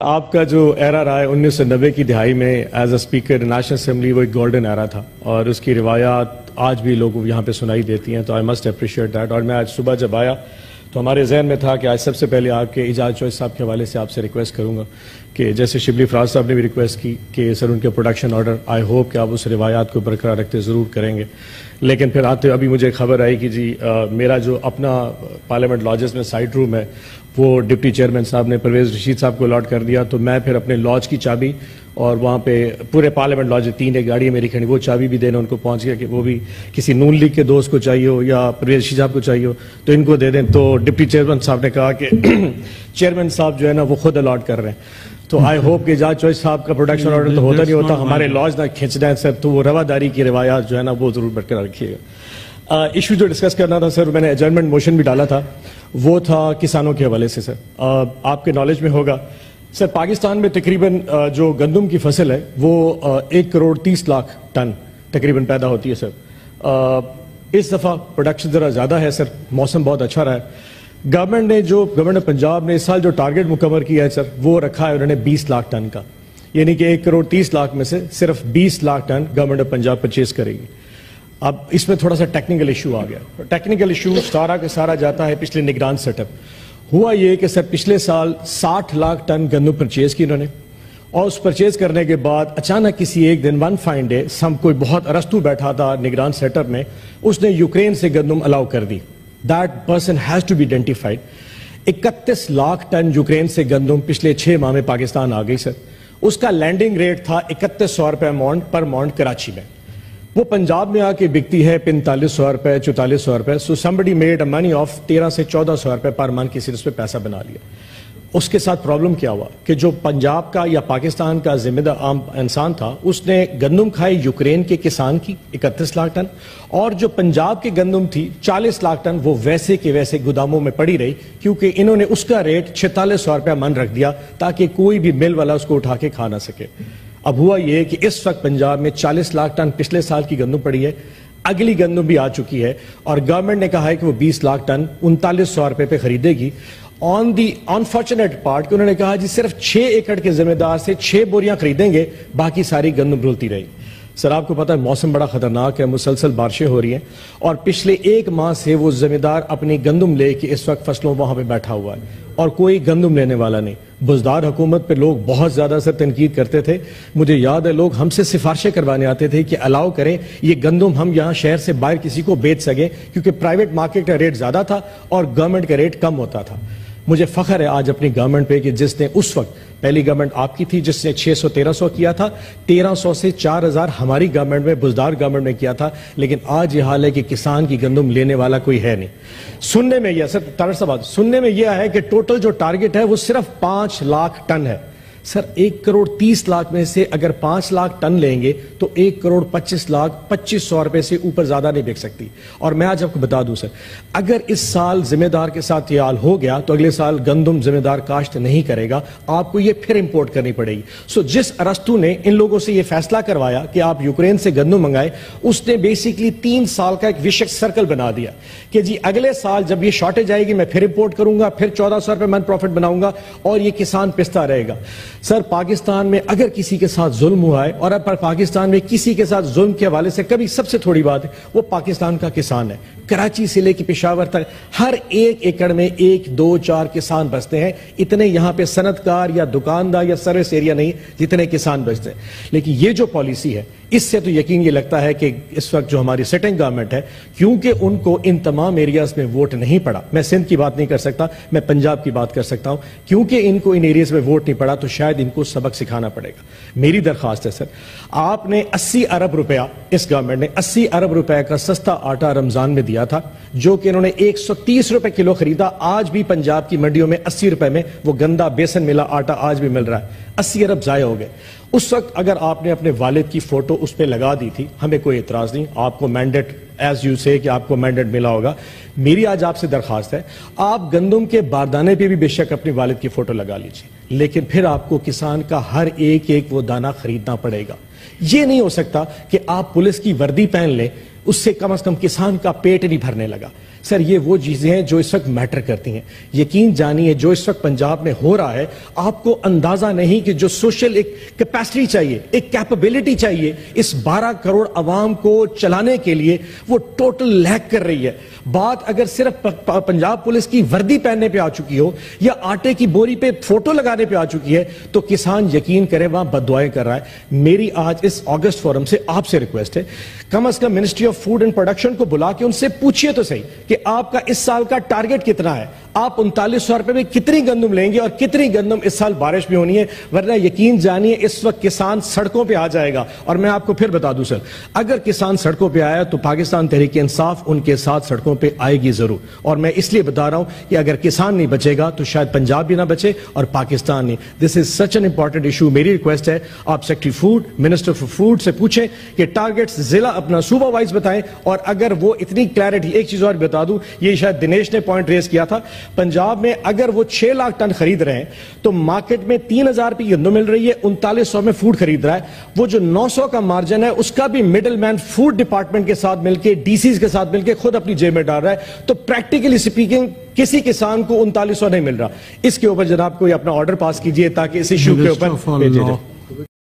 آپ کا جو ایرا رہا ہے 1990 کی دہائی میں as a speaker national assembly وہ ایک گولڈن ایرا تھا اور اس کی روایات آج بھی لوگوں یہاں پہ سنائی دیتی ہیں، تو آئی مسٹ اپریشیٹ دیٹ۔ اور میں آج صبح جب آیا تو ہمارے ذہن میں تھا کہ آج سب سے پہلے آپ کے اعجاز چوئس صاحب کے حوالے سے آپ سے ریکویسٹ کروں گا کہ جیسے شبلی فراز صاحب نے بھی ریکویسٹ کی کہ سر ان کے پروڈکشن آرڈر آئی ہوپ کہ آپ اس روایات کو برقرار رکھتے ضرور کریں گے، لیکن پھر آتے ابھی مجھے خبر آئی کہ جی میرا جو اپنا پارلیمنٹ لاجز میں سائٹ روم ہے وہ ڈپٹی چیئرمین صاحب نے پرویز رشید صاحب کو الاٹ کر دیا، تو میں پھر اپنے لاج کی چابی اور وہاں پہ پورے پارلیمنٹ لاج 3 ایک گاڑی میری کھڑی وہ چابی بھی دینا ان کو پہنچ گیا کہ وہ بھی کسی نون لیگ کے دوست کو چاہیے ہو یا پرویز رشید صاحب کو چاہیے ہو تو ان کو دے دیں۔ تو ڈپٹی چیئرمین صاحب نے کہا کہ چیئرمین صاحب جو ہے نا وہ خود الاٹ کر رہے ہیں، تو آئی ہوپ کہ جاج چوئس صاحب کا پروڈکشن آرڈر تو ہوتا نہیں ہوتا، ہمارے لاج نہ کھینچ دیں سر، تو وہ رواداری کی روایات جو ہے نا وہ ضرور برقرار رکھیے گا۔ ایشو جو ڈسکس کرنا تھا سر، میں نے ایڈجرنمنٹ موشن بھی ڈالا تھا، وہ تھا کسانوں کے حوالے سے۔ سر آپ کے نالج میں ہوگا سر پاکستان میں تقریباً جو گندم کی فصل ہے وہ 1 کروڑ 30 لاکھ ٹن تقریباً پیدا ہوتی ہے سر۔ اس دفعہ پروڈکشن ذرا زیادہ ہے سر، موسم بہت اچھا رہا ہے۔ گورنمنٹ پنجاب نے اس سال جو ٹارگٹ مکمل کیا ہے سر وہ رکھا ہے انہوں نے 20 لاکھ ٹن کا، یعنی کہ 1 کروڑ 30 لاکھ میں سے صرف 20 lakh ton government of Punjab purchase کرے گی۔ اب اس میں تھوڑا سا ٹیکنیکل ایشو آ گیا، ٹیکنیکل ایشو سارا کا سارا جاتا ہے پچھلے نگران سیٹ اپ۔ ہوا یہ کہ سر پچھلے سال 60 لاکھ ٹن گندم پرچیز کی انہوں نے، اور اس پرچیز کرنے کے بعد اچانک کسی ایک دن ون فائن ڈے کوئی بہت ارستو بیٹھا تھا نگران سیٹ اپ میں، اس نے یوکرین سے گندم الاؤ کر دی۔ That person has to be identified. 31 lakh ton Ukraine سے گندم پچھلے 6 ماہ میں پاکستان آ گئی سر۔ اس کا لینڈنگ ریٹ تھا 3100 روپے پر مونڈ کراچی میں، وہ پنجاب میں آ کے بکتی ہے 4500 روپے 4400 روپے۔ سو somebody made a money of 1300 سے 1400 روپے پر منتھ کسی نے اس پہ پیسہ بنا لیا۔ اس کے ساتھ پرابلم کیا ہوا کہ جو پنجاب کا یا پاکستان کا ذمہ دار عام انسان تھا اس نے گندم کھائی یوکرین کے کسان کی 31 لاکھ ٹن، اور جو پنجاب کی گندم تھی 40 لاکھ ٹن وہ ویسے کے ویسے گوداموں میں پڑی رہی، کیونکہ انہوں نے اس کا ریٹ 4600 روپے من رکھ دیا تاکہ کوئی بھی مل والا اس کو اٹھا کے کھا نہ سکے۔ اب ہوا یہ کہ اس وقت پنجاب میں 40 لاکھ ٹن پچھلے سال کی گندم پڑی ہے، اگلی گندم بھی آ چکی ہے، اور گورنمنٹ نے کہا ہے کہ وہ 20 لاکھ ٹن 3900 روپے پہ خریدے گی۔ آن دی انفارچونیٹ پارٹ کہ انہوں نے کہا جی صرف 6 ایکڑ کے ذمہ دار سے 6 بوریاں خریدیں گے، باقی ساری گندم رولتی رہی۔ سر آپ کو پتا ہے موسم بڑا خطرناک ہے، مسلسل بارشیں ہو رہی ہیں، اور پچھلے 1 ماہ سے وہ ذمہ دار اپنی گندم لے کے اس وقت فصلوں وہاں پہ بیٹھا ہوا ہے اور کوئی گندم لینے والا نہیں۔ بزدار حکومت پہ لوگ بہت زیادہ سر تنقید کرتے تھے، مجھے یاد ہے لوگ ہم سے سفارشیں کروانے آتے تھے کہ الاؤ کریں یہ گندم ہم یہاں شہر سے باہر کسی کو بیچ سکیں، کیونکہ پرائیویٹ مارکیٹ کا ریٹ زیادہ تھا اور گورنمنٹ کا ریٹ کم ہوتا تھا۔ مجھے فخر ہے آج اپنی گورنمنٹ پہ کہ جس نے اس وقت پہلی گورنمنٹ آپ کی تھی جس نے 600-1300 کیا تھا، 1300 سے 4000 ہماری گورنمنٹ میں بزدار گورنمنٹ نے کیا تھا، لیکن آج یہ حال ہے کہ کسان کی گندم لینے والا کوئی ہے نہیں۔ سننے میں یہ سر طارق صاحب سننے میں یہ ہے کہ ٹوٹل جو ٹارگٹ ہے وہ صرف 5 لاکھ ٹن ہے۔ سر 1 کروڑ 30 لاکھ میں سے اگر 5 لاکھ ٹن لیں گے تو 1 کروڑ 25 لاکھ 2500 روپے سے اوپر زیادہ نہیں بک سکتی۔ اور میں آج آپ کو بتا دوں سر، اگر اس سال ذمہ دار کے ساتھ یہ حال ہو گیا تو اگلے سال گندم ذمہ دار کاشت نہیں کرے گا، آپ کو یہ پھر امپورٹ کرنی پڑے گی۔ سو جس ارستو نے ان لوگوں سے یہ فیصلہ کروایا کہ آپ یوکرین سے گندم منگائے، اس نے بیسیکلی 3 سال کا ایک وشک سرکل بنا دیا کہ جی اگلے سال جب یہ شارٹیج آئے گی میں پھر امپورٹ کروں گا، پھر 1400 روپے من پروفٹ بناؤں گا، اور یہ کسان پستا رہے گا۔ سر پاکستان میں اگر کسی کے ساتھ ظلم ہوا ہے، اور اب پاکستان میں کسی کے ساتھ ظلم کے حوالے سے کبھی سب سے تھوڑی بات ہے وہ پاکستان کا کسان ہے۔ کراچی سے لے کے پشاور تک ہر 1 ایکڑ میں 1 2 4 کسان بستے ہیں، اتنے یہاں پہ صنعت کار یا دکاندار یا سروس ایریا نہیں جتنے کسان بستے ہیں۔ لیکن یہ جو پالیسی ہے اس سے تو یقین یہ لگتا ہے کہ اس وقت جو ہماری سٹنگ گورنمنٹ ہے، کیونکہ ان کو ان تمام ایریاز میں ووٹ نہیں پڑا، میں سندھ کی بات نہیں کر سکتا، میں پنجاب کی بات کر سکتا ہوں، کیونکہ ان کو ان ایریاز میں ووٹ نہیں پڑا تو شاید ان کو سبق سکھانا پڑے گا۔ میری درخواست ہے سر، آپ نے 80 ارب روپیہ، اس گورنمنٹ نے 80 ارب روپے کا سستا آٹا رمضان میں دیا تھا، جو کہ انہوں نے 130 روپے کلو خریدا۔ آج بھی پنجاب کی منڈیوں میں 80 روپے میں وہ گندا بیسن ملا آٹا آج بھی مل رہا ہے۔ 80 ارب ضائع ہو گئے۔ اس وقت اگر آپ نے اپنے والد کی فوٹو اس پہ لگا دی تھی، ہمیں کوئی اعتراض نہیں، آپ کو مینڈیٹ ایز یو سے کہ آپ کو مینڈیٹ ملا ہوگا۔ میری آج آپ سے درخواست ہے آپ گندم کے باردانے پہ بھی بے شک اپنے والد کی فوٹو لگا لیجیے، لیکن پھر آپ کو کسان کا ہر ایک وہ دانہ خریدنا پڑے گا۔ یہ نہیں ہو سکتا کہ آپ پولیس کی وردی پہن لیں، اس سے کم کسان کا پیٹ نہیں بھرنے لگا۔ سر یہ وہ چیزیں ہیں جو اس وقت میٹر کرتی ہیں. یقین جانیے جو اس وقت پنجاب میں ہو رہا ہے آپ کو اندازہ نہیں کہ جو سوشل ایک کیپیسٹی چاہیے, ایک کیپیبلٹی چاہیے اس 12 کروڑ عوام کو چلانے کے لیے, وہ ٹوٹل لیک کر رہی ہے. بات اگر صرف پنجاب پولیس کی وردی پہننے پہ آ چکی ہو یا آٹے کی بوری پہ فوٹو لگانے پہ آ چکی ہے تو کسان یقین کرے وہاں بد دعائیں کر رہا ہے. میری آج اس اگست فورم سے آپ سے ریکویسٹ ہے, کم از کم ministry of food and production کو بلا کے ان سے پوچھئے تو صحیح کہ آپ کا اس سال کا ٹارگٹ کتنا ہے, آپ 3900 روپے میں کتنی گندم لیں گے اور کتنی گندم اس سال بارش بھی ہونی ہے, ورنہ یقین جانیے اس وقت کسان سڑکوں پہ آ جائے گا. اور میں آپ کو پھر بتا دوں سر, اگر کسان سڑکوں پہ آیا تو پاکستان تحریک انصاف ان کے ساتھ سڑکوں پہ آئے گی ضرور. اور میں اس لیے بتا رہا ہوں کہ اگر کسان نہیں بچے گا تو شاید پنجاب بھی نہ بچے اور پاکستان نہیں. دس از سچ این امپورٹنٹ ایشو. میری ریکویسٹ ہے آپ secretary food, minister for food سے پوچھیں کہ ٹارگٹس ضلع اپنا صوبہ وائز بتائیں, اور اگر وہ اتنی کلیئرٹی. ایک چیز اور بتا دوں, یہ شاید دنیش نے پوائنٹ ریز کیا تھا, پنجاب میں اگر وہ 6 لاکھ ٹن خرید رہے ہیں تو مارکیٹ میں 3000 روپے گندم مل رہی ہے, 3900 میں فوڈ خرید رہا ہے. وہ جو 900 کا مارجن ہے اس کا بھی مڈل مین فوڈ ڈپارٹمنٹ کے ساتھ مل کے, ڈی سیز کے ساتھ مل کے خود اپنی جیب میں ڈال رہا ہے. تو پریکٹیکلی سپیکنگ کسی کسان کو 3900 نہیں مل رہا. اس کے اوپر جناب کوئی اپنا آرڈر پاس کیجئے تاکہ اس ایشو کے اوپر بھیجے جائے.